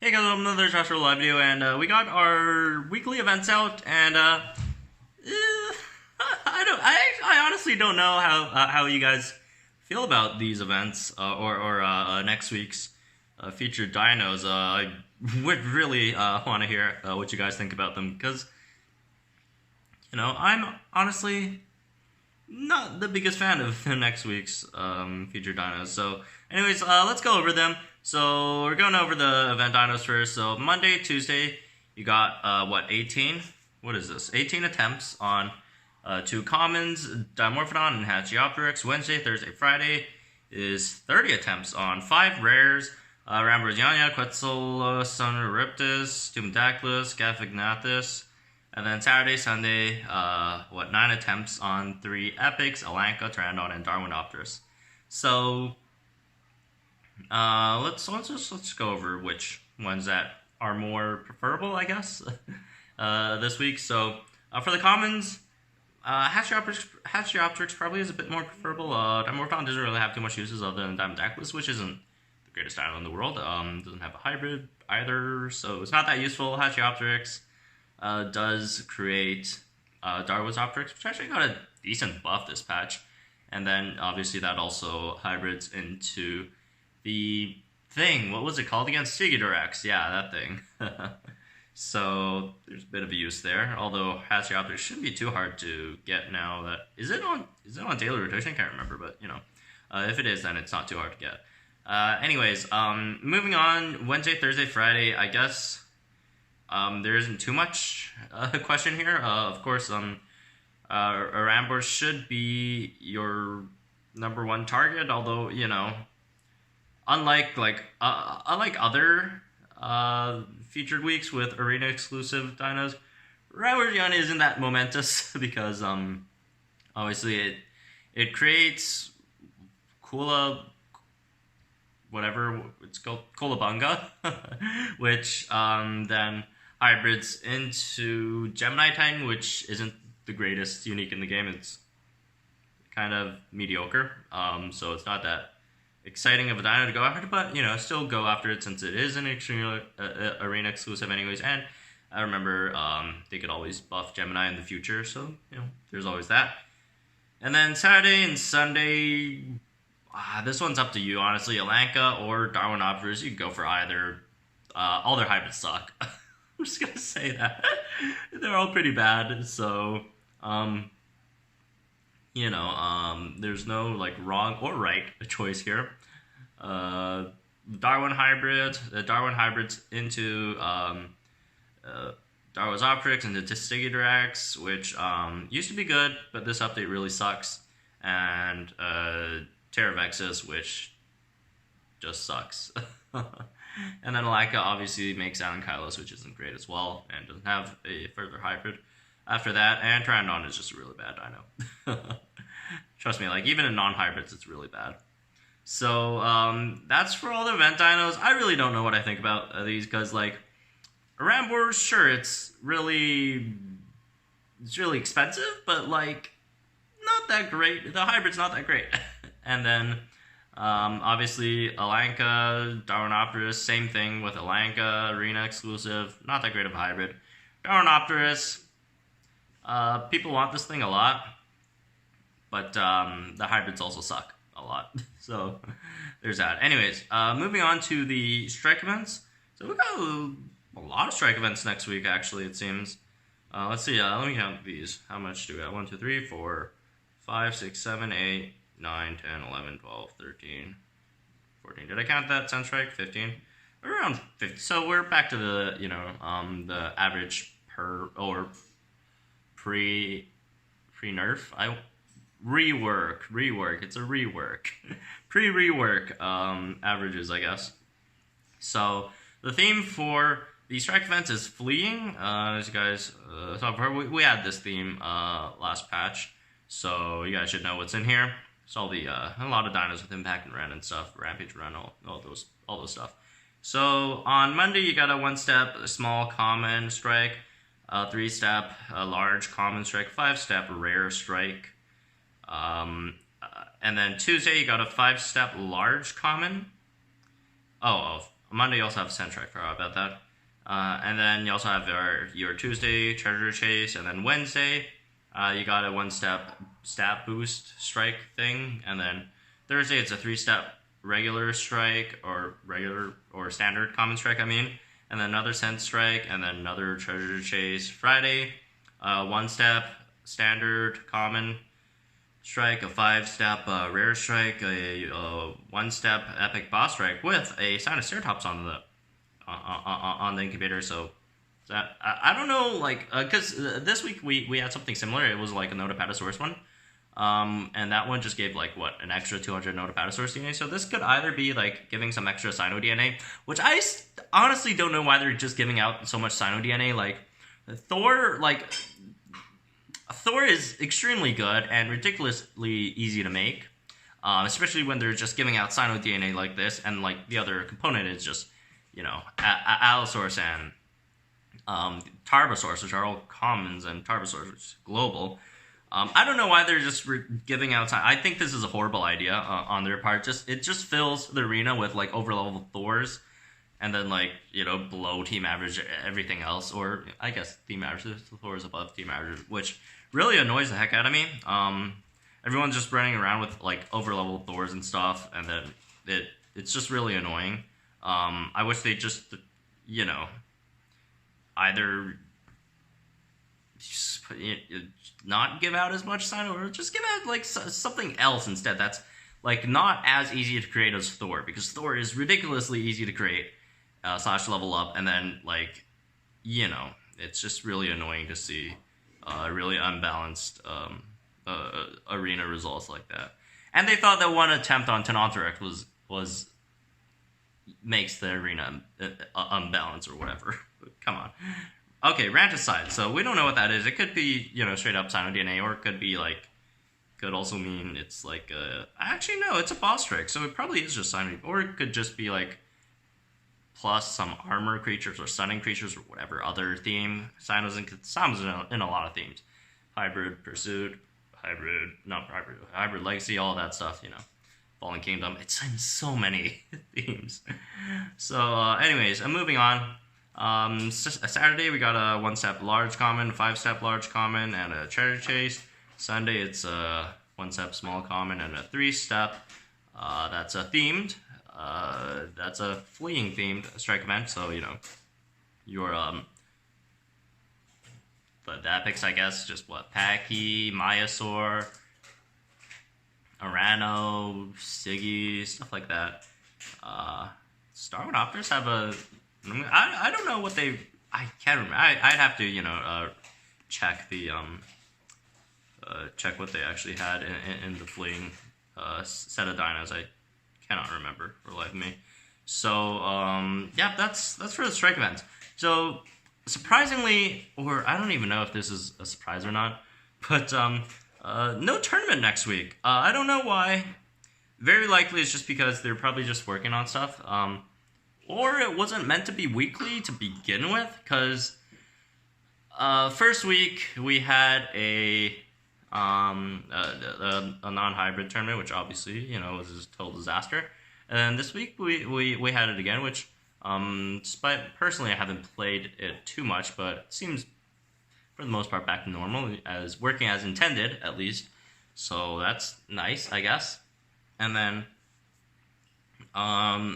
Hey guys, welcome to another Joshua live video, and we got our weekly events out, and I honestly don't know how you guys feel about these events or next week's featured dinos. I would really want to hear what you guys think about them, because I'm honestly not the biggest fan of next week's featured dinos. So, anyways, let's go over them. So we're going over the event dinos first. So Monday, Tuesday, you got 18? What is this? 18 attempts on 2 commons, Dimorphodon and Hatchiopteryx. Wednesday, Thursday, Friday is 30 attempts on 5 rares, Ramborzania, Quetzalcoatlus, Tumidaclys, Gafignathus. And then Saturday, Sunday, 9 attempts on 3 epics, Elanca, Pteranodon, and Darwinopterus. So let's go over which ones that are more preferable, I guess, this week. So for the commons, Hatchiopteryx probably is a bit more preferable. Dimorphodon doesn't really have too much uses other than Dimedaclys, which isn't the greatest dino in the world. Doesn't have a hybrid either, so it's not that useful. Hatchiopteryx does create Darwinopterus, which actually got a decent buff this patch. And then obviously that also hybrids into the thing, what was it called again? Stegodorax, yeah, that thing. So there's a bit of a use there. Although Hatchiopteryx shouldn't be too hard to get now. That is it on daily rotation? I can't remember, but if it is, then it's not too hard to get. Anyways, moving on. Wednesday, Thursday, Friday. I guess there isn't too much question here. Of course, Arambor should be your #1 target. Although unlike other featured weeks with arena exclusive dinos, Ramborzania isn't that momentous because obviously it creates whatever it's called, Kolabunga, which then hybrids into Gemini Titan, which isn't the greatest unique in the game. It's kind of mediocre, so it's not that exciting of a dino to go after, but still go after it since it is an extreme arena exclusive anyways. And I remember they could always buff Gemini in the future, so there's always that. And then Saturday and Sunday, this one's up to you, honestly. Elanca or Darwinopterus, you can go for either. All their hybrids suck. I'm just gonna say that. They're all pretty bad, so there's no wrong or right choice here. The Darwin hybrids into Darwinopterix and the Stegodorax, which used to be good, but this update really sucks. And Terravexus, which just sucks. And then Elanca obviously makes Alankylos, which isn't great as well, and doesn't have a further hybrid after that. And Pteranodon is just a really bad dino. Trust me, even in non-hybrids, it's really bad. So that's for all the event dinos. I really don't know what I think about these, because Arambor, sure, it's really expensive, but not that great. The hybrid's not that great. And then obviously Elanca, Darwinopterus, same thing with Elanca, arena exclusive, not that great of a hybrid. Darwinopterus, people want this thing a lot, but the hybrids also suck a lot. So there's that. Anyways, moving on to the strike events. So we got a lot of strike events next week, actually, it seems. Let's see, let me count these. How much do we have? 1, 2, 3, 4, 5, 6, 7, 8, 9, 10, 11, 12, 13, 14. Did I count that 10 strike? 15? Around 50. So we're back to the, the average per or pre-nerf. Rework. It's a rework. Pre-rework averages, I guess. So the theme for the strike events is fleeing. As you guys saw, we had this theme last patch, so you guys should know what's in here. It's all the a lot of dinos with impact and run and stuff, rampage run, all those stuff. So on Monday you got a 1-step small common strike, 3-step large common strike, 5-step rare strike. And then Tuesday you got a 5-step large common. Monday you also have Sand Strike. Forgot about that. And then you also have your Tuesday Treasure Chase, and then Wednesday you got a 1-step stat boost strike thing, and then Thursday it's a 3-step regular strike or standard common strike. I mean, and then another Sand Strike, and then another Treasure Chase. Friday, 1-step standard common strike, a 5-step rare strike, a 1-step epic boss strike with a Sinoceratops on the incubator. So that I don't know, like, because this week we had something similar. It was like a Notapatosaurus one, and that one just gave like an extra 200 Notapatosaurus DNA. So this could either be like giving some extra Sino DNA, which I honestly don't know why they're just giving out so much Sino DNA. Like Thor is extremely good and ridiculously easy to make, especially when they're just giving out Sino DNA like this, and like the other component is just, Allosaurus and Tarbosaurus, which are all commons, and Tarbosaurus, which is global. I don't know why they're just giving out time. I think this is a horrible idea on their part. It just fills the arena with like overleveled Thors, and then like below team average everything else, or I guess team average. The Thor is above team average, which really annoys the heck out of me. Everyone's just running around with like overleveled Thors and stuff, and then it's just really annoying. I wish they just either not give out as much Sino, or just give out like something else instead that's like not as easy to create as Thor, because Thor is ridiculously easy to create / level up, and then like it's just really annoying to see really unbalanced arena results like that. And they thought that one attempt on Tenonthrax was makes the arena unbalanced or whatever. Come on. Okay, rant aside. So we don't know what that is. It could be straight up Sino DNA, or it could be like, could also mean it's like actually no, it's a boss trick, so it probably is just Sino, or it could just be like plus some armor creatures or stunning creatures or whatever other theme. Sinos in a lot of themes. Hybrid Pursuit, Hybrid Legacy, all that stuff, Fallen Kingdom. It's in so many themes. So anyways, I'm moving on. Saturday we got a 1-step large common, 5-step large common, and a treasure chase. Sunday it's a 1-step small common and a 3-step. That's a themed. That's a fleeing themed strike event. So your the epics, I guess, just Paki, Maiasaur, Arano, Siggy, stuff like that. Starmanopters have a. I don't know what they. I can't remember. I'd have to check the check what they actually had in the fleeing set of dinos. I cannot remember for the life of me. So yeah, that's for the strike events. So surprisingly, or I don't even know if this is a surprise or not, but no tournament next week. I don't know why. Very likely it's just because they're probably just working on stuff. Or it wasn't meant to be weekly to begin with, because first week we had a non-hybrid tournament, which obviously was a total disaster. And then this week we had it again, which despite personally I haven't played it too much, but it seems for the most part back to normal, as working as intended at least. So that's nice, I guess. And then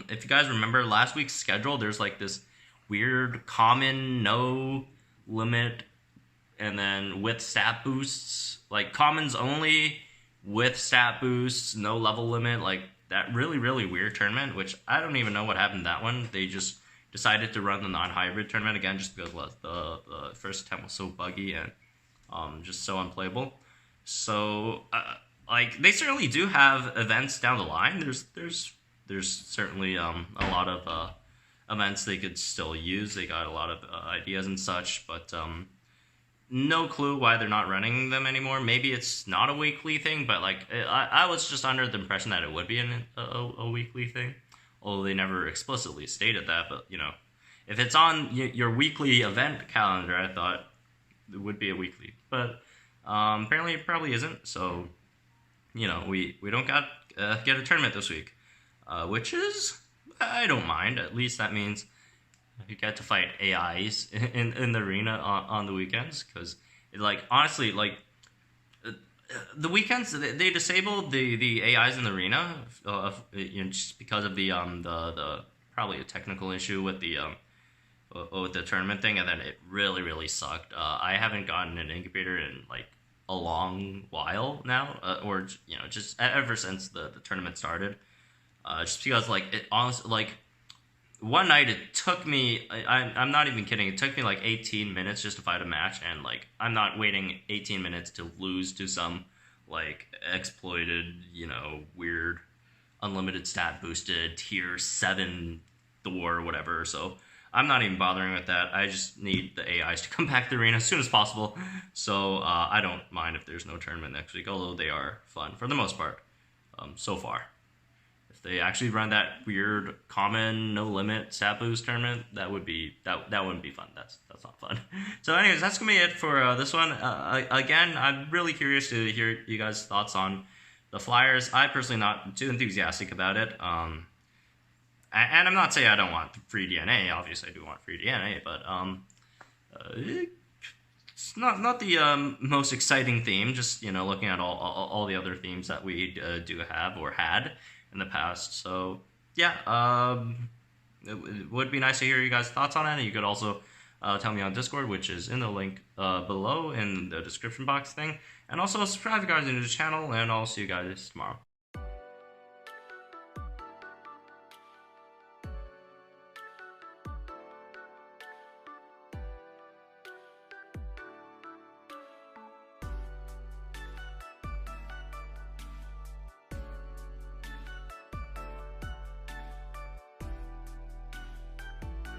if you guys remember last week's schedule, there's like this weird common no limit, and then with stat boosts, like commons only with stat boosts, no level limit, like that really, really weird tournament, which I don't even know what happened to that one. They just decided to run the non-hybrid tournament again just because the first attempt was so buggy and just so unplayable. So like they certainly do have events down the line. There's certainly a lot of events they could still use. They got a lot of ideas and such, but no clue why they're not running them anymore. Maybe it's not a weekly thing, but like I was just under the impression that it would be a weekly thing, although they never explicitly stated that. But if it's on your weekly event calendar, I thought it would be a weekly, but apparently it probably isn't. So we don't get a tournament this week. Which is I don't mind. At least that means you get to fight AIs in the arena on the weekends. Because, like, honestly, like, the weekends they disabled the AIs in the arena, just because of the probably a technical issue with the tournament thing, and then it really sucked. I haven't gotten an incubator in like a long while now, or just ever since the tournament started. Just because like it honestly like one night it took me I'm not even kidding, it took me like 18 minutes just to fight a match, and like I'm not waiting 18 minutes to lose to some like exploited weird unlimited stat boosted tier 7 Thor or whatever. So I'm not even bothering with that. I just need the AIs to come back to the arena as soon as possible. So I don't mind if there's no tournament next week, although they are fun for the most part so far. If they actually run that weird common no limit stat boost tournament, that wouldn't be fun. That's not fun. So anyways, that's gonna be it for this one. Again, I'm really curious to hear you guys' thoughts on the Flyers. I personally not too enthusiastic about it. And I'm not saying I don't want free DNA. Obviously, I do want free DNA, but it's not the most exciting theme. Just looking at all the other themes that we do have or had in the past. So yeah, it would be nice to hear you guys' thoughts on it. And you could also tell me on Discord, which is in the link below in the description box thing. And also subscribe if you guys are new to the channel, and I'll see you guys tomorrow.